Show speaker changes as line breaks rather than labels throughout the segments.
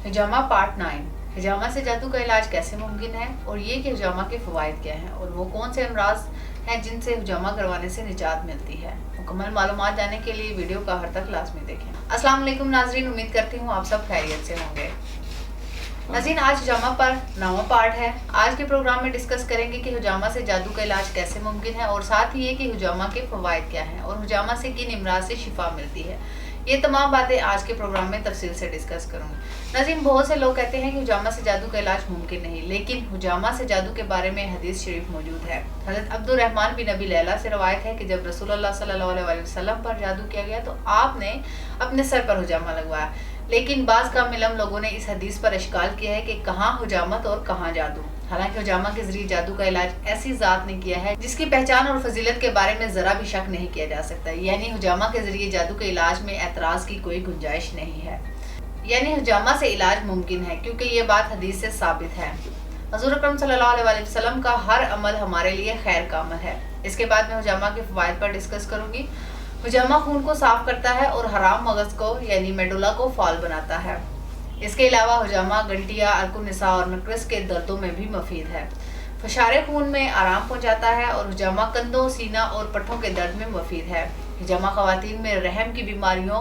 हिजामा part 9। हिजामा से जादू का इलाज कैसे मुमकिन है और ये कि हिजामा के फ़वाइद क्या हैं और वो कौन से अमराज हैं जिनसे हिजामा करवाने से निजात मिलती है। मुकम्मल मालूमात जानने के लिए वीडियो का हर तक लाजमी देखें। अस्सलाम वालेकुम नाजरीन, उम्मीद करती हूँ आप सब खैरियत से होंगे। नाज़रीन, आज हिजामा पर 9वां पार्ट है। आज के प्रोग्राम में डिस्कस करेंगे कि हिजामा से जादू का इलाज कैसे मुमकिन है और साथ ही ये कि हिजामा के फ़वाइद क्या हैं और हिजामा से किन अमराज से शिफा मिलती है। ये तमाम बातें आज के प्रोग्राम में तफसील से डिस्कस करूंगी। नाज़रीन, बहुत से लोग कहते हैं कि हुजामा से जादू का इलाज मुमकिन नहीं, लेकिन हुजामा से जादू के बारे में हदीस शरीफ मौजूद है। हज़रत अब्दुर्रहमान बिन अबी लैला से रवायत है कि जब रसूलुल्लाह सल्लल्लाहु अलैहि वसल्लम पर जादू किया गया तो आपने अपने सर पर हुजामा लगवाया, लेकिन बाज़ कामिल इल्म लोगों ने इस हदीस पर इश्काल किया है कि कहाँ हुजामत और कहाँ जादू। हालांकि हुजामा के जरिए जादू का इलाज ऐसी जात ने किया है जिसकी पहचान और फजीलत के बारे में जरा भी शक नहीं किया जा सकता, यानी हुजामा के जरिए जादू के इलाज में एतराज की कोई गुंजाइश नहीं है, यानी हुजामा से इलाज मुमकिन है क्योंकि ये बात हदीस से साबित है। हुज़ूर अकरम सल्लल्लाहु अलैहि वसल्लम का हर अमल हमारे लिए खैर का अमल है। इसके बाद मैं हुजामा के फ़वाइद पर डिस्कस करूंगी। हुजामा खून को साफ करता है और हराम मगज़ को यानी मेडुला को फाल बनाता है। इसके अलावा हुजामा गंटिया, अर्कुनिसा और नक्रस के दर्दों में भी मुफीद है। फशारे खून में आराम पहुंचाता है और हुजामा कंधों, सीना और पट्ठों के दर्द में मुफीद है। हुजामा खवातीन में रहम की बीमारियों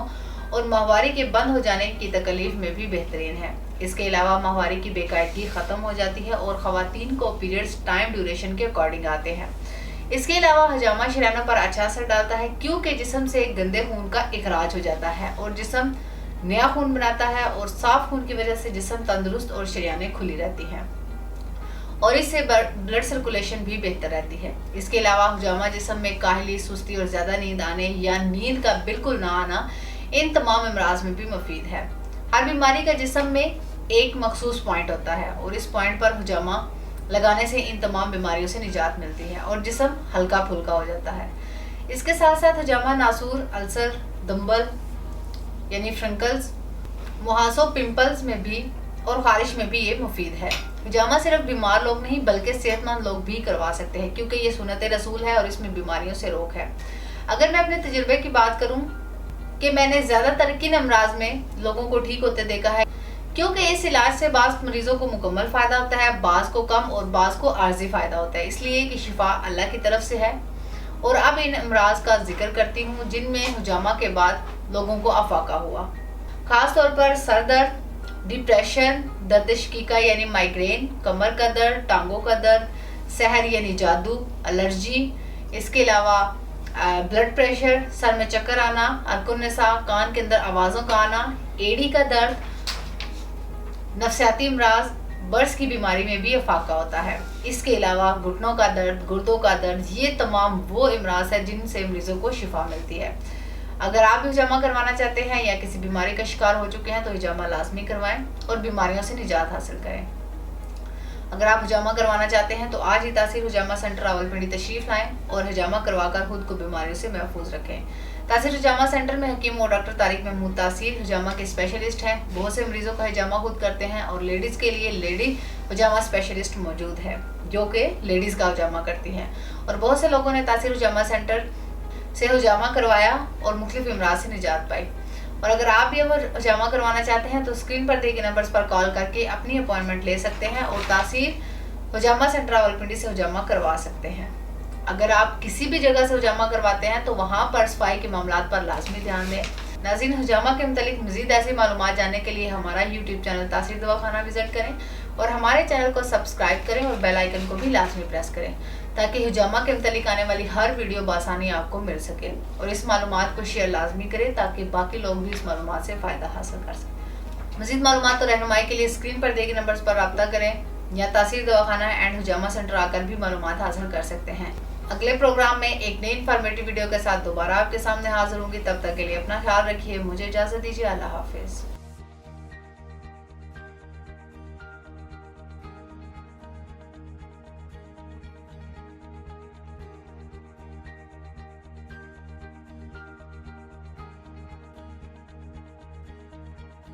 और माहवारी के बंद हो जाने की तकलीफ में भी बेहतरीन है। इसके अलावा माहवारी की बेकायदगी ख़त्म हो जाती है और खवातीन को पीरियड्स टाइम ड्यूरेशन के अकॉर्डिंग आते हैं। इसके अलावा हुजामा शरीयानों पर अच्छा असर डालता है क्योंकि जिस्म से गंदे खून का इखराज हो जाता है और जिस्म नया खून बनाता है और साफ खून की वजह से जिस्म तंदुरुस्त और शरीयानें खुली रहती हैं और इससे ब्लड सर्कुलेशन भी बेहतर रहती है। इसके अलावा हुजामा जिस्म में काहली, सुस्ती और ज़्यादा नींद आने या नींद का बिल्कुल ना आना, इन तमाम अमराज में भी मुफीद है। हर बीमारी का जिस्म में एक मखसूस पॉइंट होता है और इस पॉइंट पर हुजामा लगाने से इन तमाम बीमारियों से निजात मिलती है और जिस्म हल्का फुल्का हो जाता है। इसके साथ साथ हुजामा नासूर, अल्सर, दम्बल यानी फ्रंकल्स, मुहासों, पिंपल्स में भी और खारिश में भी ये मुफीद है। हुजामा सिर्फ बीमार लोग नहीं बल्कि सेहतमंद लोग भी करवा सकते हैं क्योंकि ये सुन्नत रसूल है और इसमें बीमारियों से रोक है। अगर मैं अपने तजुर्बे की बात करूं कि मैंने ज़्यादातर किन अमराज में लोगों को ठीक होते देखा है, क्योंकि इस इलाज से बाज़ मरीजों को मुकम्मल फ़ायदा होता है, बाज़ को कम और बाज़ को आर्जी फ़ायदा होता है, इसलिए कि शिफा अल्लाह की तरफ से है। और अब इन अमराज का जिक्र करती हूँ जिनमें हुजामा के बाद लोगों को अफाका हुआ। ख़ास तौर पर सर दर्द, डिप्रेशन, दर्द शकीका यानी माइग्रेन, कमर का दर्द, टांगों का दर्द, सहर यानी जादू, एलर्जी, इसके अलावा ब्लड प्रेशर, सर में चक्कर आना, अर्कुनिसा, कान के अंदर आवाज़ों का आना, एड़ी का दर्द, नफसियाती अमराज, बर्स की बीमारी में भी अफाका होता है। इसके अलावा घुटनों का दर्द, गुर्दों का दर्द, ये तमाम वो अमराज है जिनसे मरीजों को शिफा मिलती है। अगर आप हिजामा करवाना चाहते हैं या किसी बीमारी का शिकार हो चुके हैं तो हिजामा लाजमी करवाएं और बीमारियों से निजात हासिल करें। अगर आप हिजामा करवाना चाहते हैं तो आज ही तासीर हिजामा सेंटर रावलपिंडी तशरीफ लाएं और हिजामा करवाकर खुद को बीमारियों से महफूज रखें। तासीर हिजामा सेंटर में हकीम और डॉक्टर तारिक महमूद तासीर हिजामा के स्पेशलिस्ट हैं। बहुत से मरीजों का हिजामा खुद करते हैं और लेडीज़ के लिए लेडी हिजामा स्पेशलिस्ट मौजूद है जो कि लेडीज़ का हिजामा करती हैं। और बहुत से लोगों ने तासीर हिजामा सेंटर से हुजामा करवाया और मुख्तलिफ अमराज से निजात पाई। और अगर आप भी अगर हुजामा करवाना चाहते हैं तो स्क्रीन पर दिए गए नंबर्स पर कॉल करके अपनी अपॉइंटमेंट ले सकते हैं और तासीर हुजामा सेंटर रावलपिंडी से हुजामा करवा सकते हैं। अगर आप किसी भी जगह से हुजामा करवाते हैं तो वहाँ पर सफाई के मामलात पर लाजमी ध्यान दें। नाज़रीन, हुजामा के मुतालिक मज़ीद ऐसी मालूमात जानने के लिए हमारा यूट्यूब चैनल तासीर दवाखाना विजिट करें और हमारे चैनल को सब्सक्राइब करें और बेल आइकन को भी लाजमी प्रेस करें ताकि हुजामा के मुतालिक आने वाली हर वीडियो बासानी आपको मिल सके। और इस मालूमात को शेयर लाजमी करें ताकि बाकी लोग भी इस मालूमात से फ़ायदा हासिल कर सकें। मज़ीद मालूमात और रहनुमाई के लिए स्क्रीन पर दिए गए नंबर्स पर रब्ता करें या तासीर दवाखाना एंड हुजामा सेंटर आकर भी मालूमात हासिल कर सकते हैं। अगले प्रोग्राम में एक नई इन्फॉर्मेटिव वीडियो के साथ दोबारा आपके सामने हाजिर होंगी। तब तक के लिए अपना ख्याल रखिए। मुझे इजाज़त दीजिए। अल्लाह हाफिज़।